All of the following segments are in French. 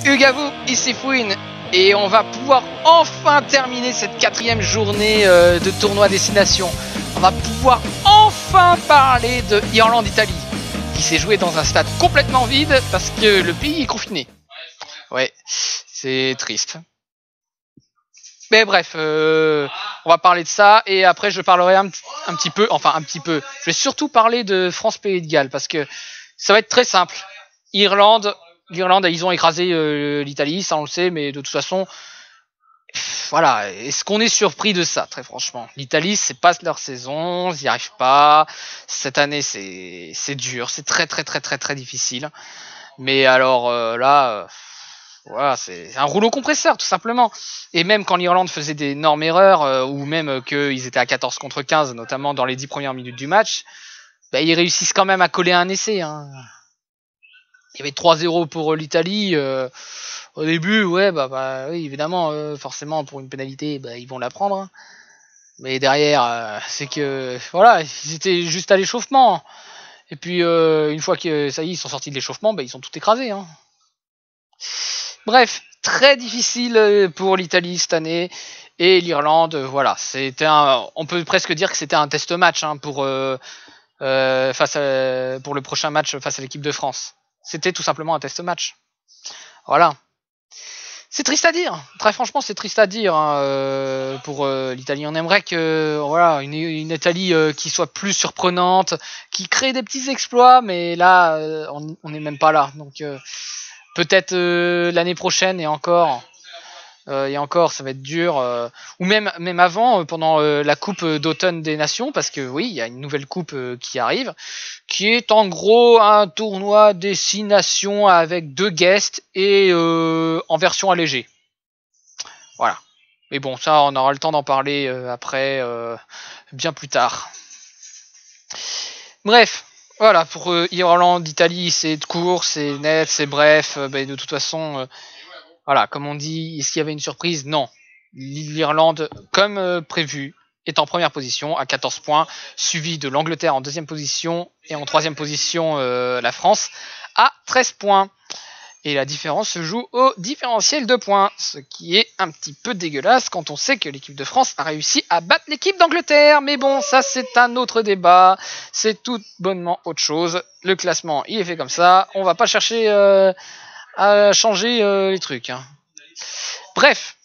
Hugues à vous, ici Fouine, et on va pouvoir enfin terminer cette 4e journée de tournoi destination. On va pouvoir enfin parler de Irlande-Italie, qui s'est joué dans un stade complètement vide parce que le pays est confiné. Ouais, c'est triste. Mais bref, on va parler de ça, et après je parlerai un petit peu, je vais surtout parler de France-Pays de Galles, parce que ça va être très simple. L'Irlande, ils ont écrasé l'Italie, ça on le sait, mais de toute façon, voilà, est-ce qu'on est surpris de ça, très franchement? L'Italie, c'est pas leur saison, ils n'y arrivent pas. Cette année, c'est dur, c'est très difficile. Mais alors là, voilà, c'est un rouleau compresseur, tout simplement. Et même quand l'Irlande faisait d'énormes erreurs, ou même qu'ils étaient à 14 contre 15, notamment dans les 10 premières minutes du match, bah, ils réussissent quand même à coller un essai, hein. Il y avait 3-0 pour l'Italie. Au début, ouais, oui, évidemment, forcément, pour une pénalité, ils vont la prendre. Hein. Mais derrière, c'est que, voilà, ils étaient juste à l'échauffement. Et puis, une fois que ça y est, ils sont sortis de l'échauffement, ils sont tout écrasés. Hein. Bref, très difficile pour l'Italie cette année. Et l'Irlande, voilà, on peut presque dire que c'était un test match pour le prochain match face à l'équipe de France. C'était tout simplement un test match. Voilà. C'est triste à dire. Très franchement, c'est triste à dire pour l'Italie. On aimerait que une Italie qui soit plus surprenante, qui crée des petits exploits, mais là, on n'est même pas là. Donc peut-être l'année prochaine et encore, ça va être dur. Ou même avant, pendant la Coupe d'automne des Nations, parce que oui, il y a une nouvelle coupe qui arrive, qui est en gros un tournoi destination avec 2 guests et en version allégée. Voilà. Mais bon, ça, on aura le temps d'en parler après, bien plus tard. Bref, voilà, pour Irlande, Italie, c'est court, c'est net, c'est bref. De toute façon, voilà, comme on dit, est-ce qu'il y avait une surprise? Non. L'Irlande, comme prévu, est en première position à 14 points, suivi de l'Angleterre en 2e position et en 3e position la France à 13 points. Et la différence se joue au différentiel de points, ce qui est un petit peu dégueulasse quand on sait que l'équipe de France a réussi à battre l'équipe d'Angleterre. Mais bon, ça c'est un autre débat, c'est tout bonnement autre chose. Le classement, il est fait comme ça, on va pas chercher à changer les trucs. Hein. Bref,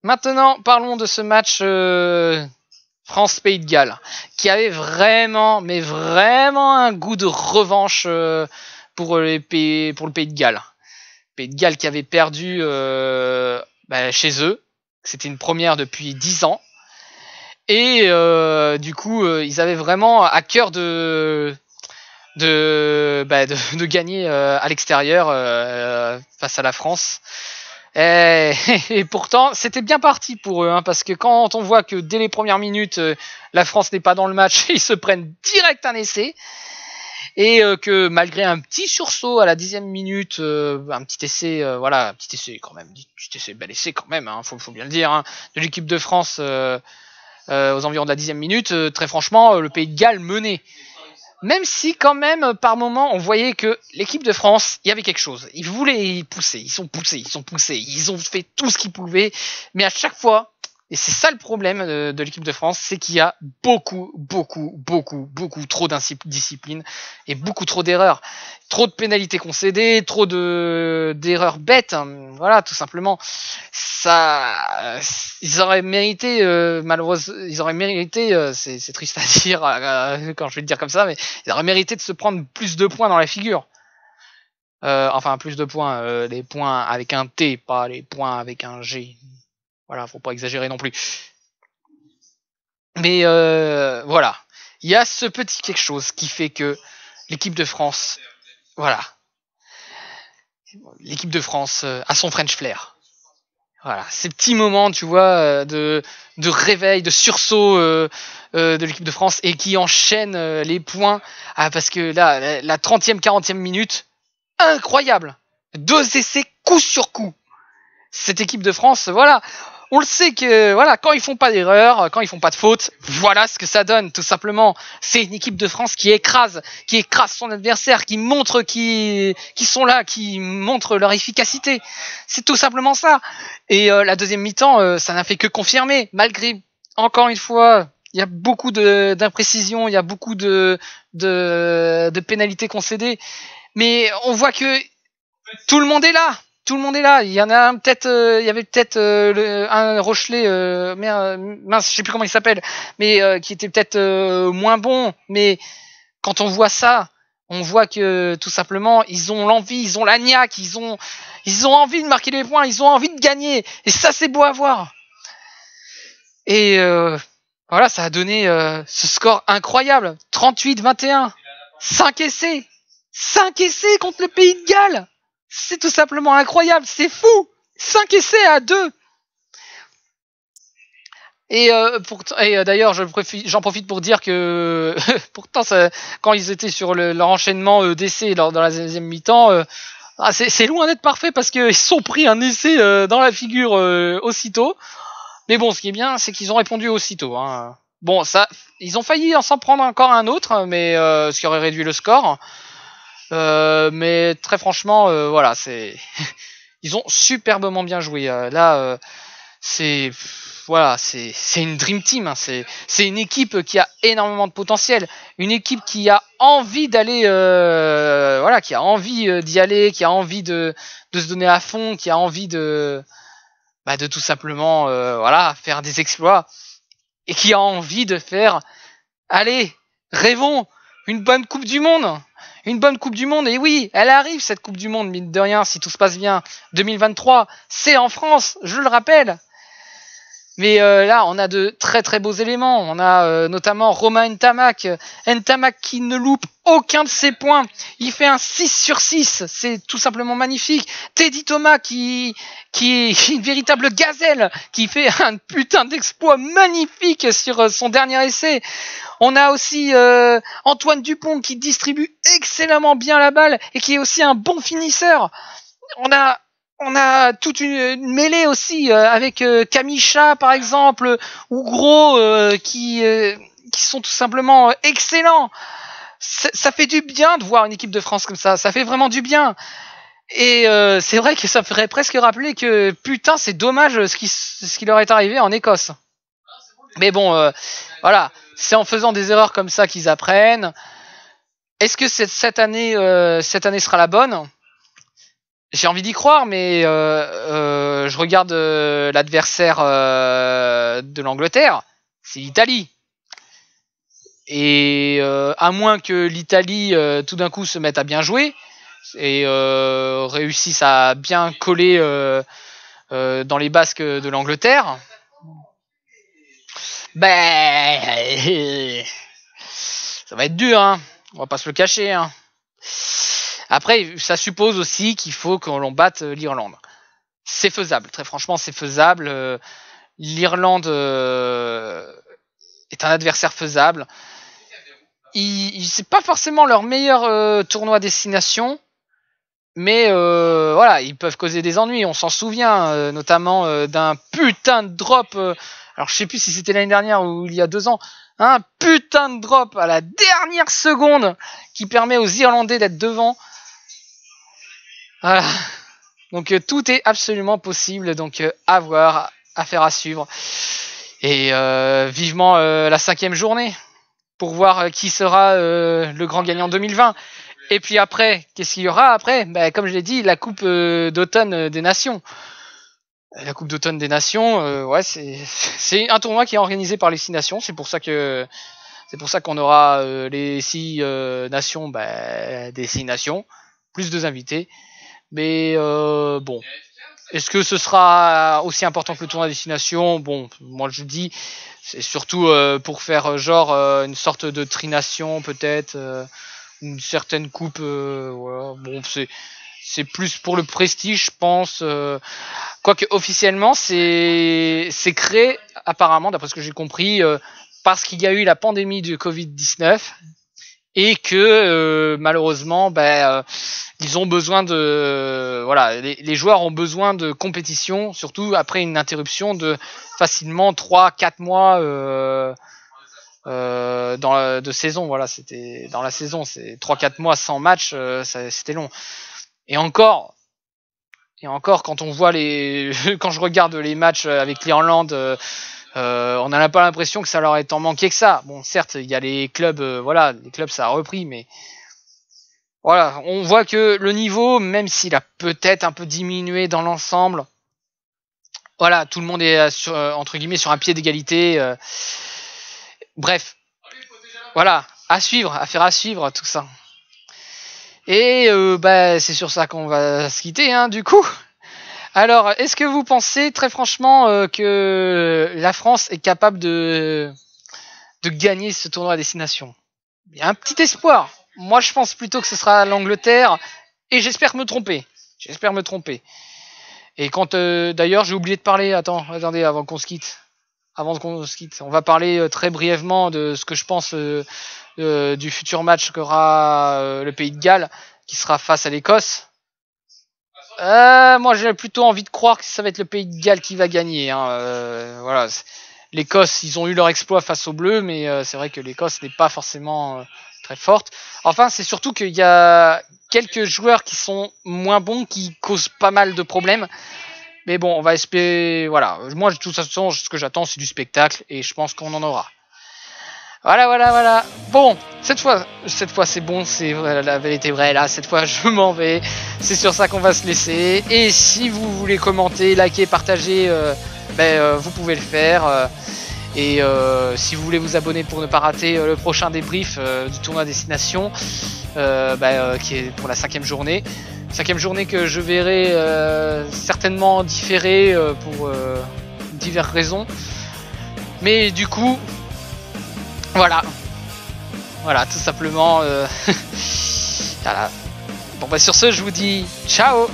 maintenant parlons de ce match France-Pays de Galles, qui avait vraiment un goût de revanche pour le Pays de Galles. Pays de Galles qui avait perdu chez eux, c'était une première depuis 10 ans, et du coup ils avaient vraiment à cœur de gagner à l'extérieur face à la France. Et pourtant, c'était bien parti pour eux, parce que quand on voit que dès les premières minutes, la France n'est pas dans le match, ils se prennent direct un essai, et que malgré un petit sursaut à la 10e minute, un petit essai quand même, bel essai quand même, faut bien le dire, de l'équipe de France aux environs de la 10e minute, très franchement, le Pays de Galles menait. Même si quand même par moment on voyait que l'équipe de France, il y avait quelque chose. Ils voulaient pousser, ils sont poussés, ils ont fait tout ce qu'ils pouvaient, mais à chaque fois, et c'est ça le problème de l'équipe de France, c'est qu'il y a beaucoup trop d'indiscipline et beaucoup trop d'erreurs. Trop de pénalités concédées, trop d'erreurs bêtes, voilà, tout simplement. Ça, ils auraient mérité, c'est triste à dire quand je vais le dire comme ça, mais ils auraient mérité de se prendre plus de points dans la figure. Plus de points, les points avec un T, pas les points avec un G. Voilà, faut pas exagérer non plus. Mais voilà, il y a ce petit quelque chose qui fait que l'équipe de France, voilà, l'équipe de France a son French flair. Voilà, ces petits moments, tu vois, de réveil, de sursaut de l'équipe de France, et qui enchaîne les points, parce que là, la 30e, 40e minute, incroyable, 2 essais coup sur coup. Cette équipe de France, voilà, On le sait que voilà, quand ils font pas d'erreur, quand ils font pas de faute, voilà ce que ça donne, tout simplement. C'est une équipe de France qui écrase son adversaire, qui montre qui sont là, qui montrent leur efficacité. C'est tout simplement ça. Et la deuxième mi-temps, ça n'a fait que confirmer, malgré encore une fois, il y a beaucoup d'imprécisions, il y a beaucoup de pénalités concédées, mais on voit que tout le monde est là. Tout le monde est là. Il y en a peut-être, il y avait peut-être un Rochelet, mince, je sais plus comment il s'appelle, mais qui était peut-être moins bon. Mais quand on voit ça, on voit que tout simplement, ils ont l'envie, ils ont la niaque, ils ont envie de marquer les points, ils ont envie de gagner. Et ça, c'est beau à voir. Et voilà, ça a donné ce score incroyable, 38-21, 5 essais, 5 essais contre le Pays de Galles. C'est tout simplement incroyable, c'est fou. 5 essais à 2. Et d'ailleurs, j'en profite pour dire que pourtant, quand ils étaient sur leur enchaînement d'essais dans la deuxième mi-temps, c'est loin d'être parfait parce qu'ils se sont pris un essai dans la figure aussitôt. Mais bon, ce qui est bien, c'est qu'ils ont répondu aussitôt. Hein. Bon, ils ont failli en s'en prendre encore un autre, mais ce qui aurait réduit le score. Mais très franchement, voilà, ils ont superbement bien joué. Là, c'est une dream team. Hein. C'est une équipe qui a énormément de potentiel, une équipe qui a envie d'aller, qui a envie d'y aller, qui a envie de se donner à fond, qui a envie de tout simplement, faire des exploits et qui a envie de faire, allez, rêvons, une bonne Coupe du Monde. Une bonne Coupe du Monde, et oui, elle arrive cette Coupe du Monde, mine de rien, si tout se passe bien. 2023, c'est en France, je le rappelle. Mais là, on a de très très beaux éléments. On a notamment Romain Ntamak. Ntamak qui ne loupe aucun de ses points. Il fait un 6/6. C'est tout simplement magnifique. Teddy Thomas qui est une véritable gazelle, qui fait un putain d'exploit magnifique sur son dernier essai. On a aussi Antoine Dupont qui distribue excellemment bien la balle et qui est aussi un bon finisseur. On a toute une mêlée aussi avec Kamisha par exemple ou Gros qui sont tout simplement excellents. Ça fait du bien de voir une équipe de France comme ça. Ça fait vraiment du bien. Et c'est vrai que ça ferait presque rappeler que putain c'est dommage ce qui leur est arrivé en Écosse. Mais bon, voilà, c'est en faisant des erreurs comme ça qu'ils apprennent. Est-ce que cette année sera la bonne ? J'ai envie d'y croire, mais je regarde l'adversaire de l'Angleterre, c'est l'Italie. Et à moins que l'Italie tout d'un coup se mette à bien jouer et réussisse à bien coller dans les basques de l'Angleterre, ça va être dur, hein. On va pas se le cacher, hein. Après, ça suppose aussi qu'il faut que l'on batte l'Irlande. C'est faisable, très franchement, c'est faisable. L'Irlande est un adversaire faisable. C'est pas forcément leur meilleur tournoi destination, mais ils peuvent causer des ennuis. On s'en souvient, notamment d'un putain de drop. Alors, je sais plus si c'était l'année dernière ou il y a 2 ans. Un putain de drop à la dernière seconde qui permet aux Irlandais d'être devant. Voilà. Donc tout est absolument possible. Donc à voir, affaire à suivre. Et vivement la 5e journée pour voir qui sera le grand gagnant 2020. Et puis après, qu'est-ce qu'il y aura après ? Comme je l'ai dit, la Coupe d'automne des Nations. La Coupe d'automne des Nations, c'est un tournoi qui est organisé par les 6 nations. C'est pour ça qu'on aura les 6 nations, des 6 nations, plus 2 invités. Mais bon, est-ce que ce sera aussi important que le tournoi des 6 nations ? Bon, moi je dis, c'est surtout pour faire une sorte de trination peut-être, une certaine coupe. Voilà. Bon, c'est plus pour le prestige, je pense. Quoique officiellement, c'est créé apparemment, d'après ce que j'ai compris, parce qu'il y a eu la pandémie du Covid-19 et que malheureusement ils ont besoin de voilà, les joueurs ont besoin de compétition, surtout après une interruption de facilement 3-4 mois de saison. Voilà, c'était dans la saison, c'est 3-4 mois sans match, c'était long. Et encore quand on voit quand je regarde les matchs avec l'Irlande, on n'a pas l'impression que ça leur ait tant manqué que ça. Bon, certes, il y a les clubs, les clubs ça a repris, mais voilà, on voit que le niveau, même s'il a peut-être un peu diminué dans l'ensemble, voilà, tout le monde est entre guillemets sur un pied d'égalité. Bref, voilà, affaire à suivre tout ça. Et c'est sur ça qu'on va se quitter, hein, du coup. Alors, est-ce que vous pensez très franchement que la France est capable de gagner ce tournoi à destination? Il y a un petit espoir. Moi, je pense plutôt que ce sera l'Angleterre, et j'espère me tromper. Et quand d'ailleurs, j'ai oublié de parler. Attendez, avant qu'on se quitte. On va parler très brièvement de ce que je pense du futur match qu'aura le Pays de Galles, qui sera face à l'Écosse. Moi, j'ai plutôt envie de croire que ça va être le Pays de Galles qui va gagner. Voilà. L'Écosse, ils ont eu leur exploit face aux Bleus, mais c'est vrai que l'Écosse n'est pas forcément très forte. Enfin, c'est surtout qu'il y a quelques joueurs qui sont moins bons, qui causent pas mal de problèmes. Mais bon, on va espérer. Voilà. Moi, de toute façon, ce que j'attends, c'est du spectacle, et je pense qu'on en aura. Voilà. Bon, cette fois c'est bon, la vérité vraie là. Cette fois, je m'en vais. C'est sur ça qu'on va se laisser. Et si vous voulez commenter, liker, partager, vous pouvez le faire. Et si vous voulez vous abonner pour ne pas rater le prochain débrief du tournoi Destination, qui est pour la 5e journée. 5e journée que je verrai certainement différée pour diverses raisons. Mais du coup, voilà, tout simplement. Voilà. Bon, sur ce, je vous dis ciao.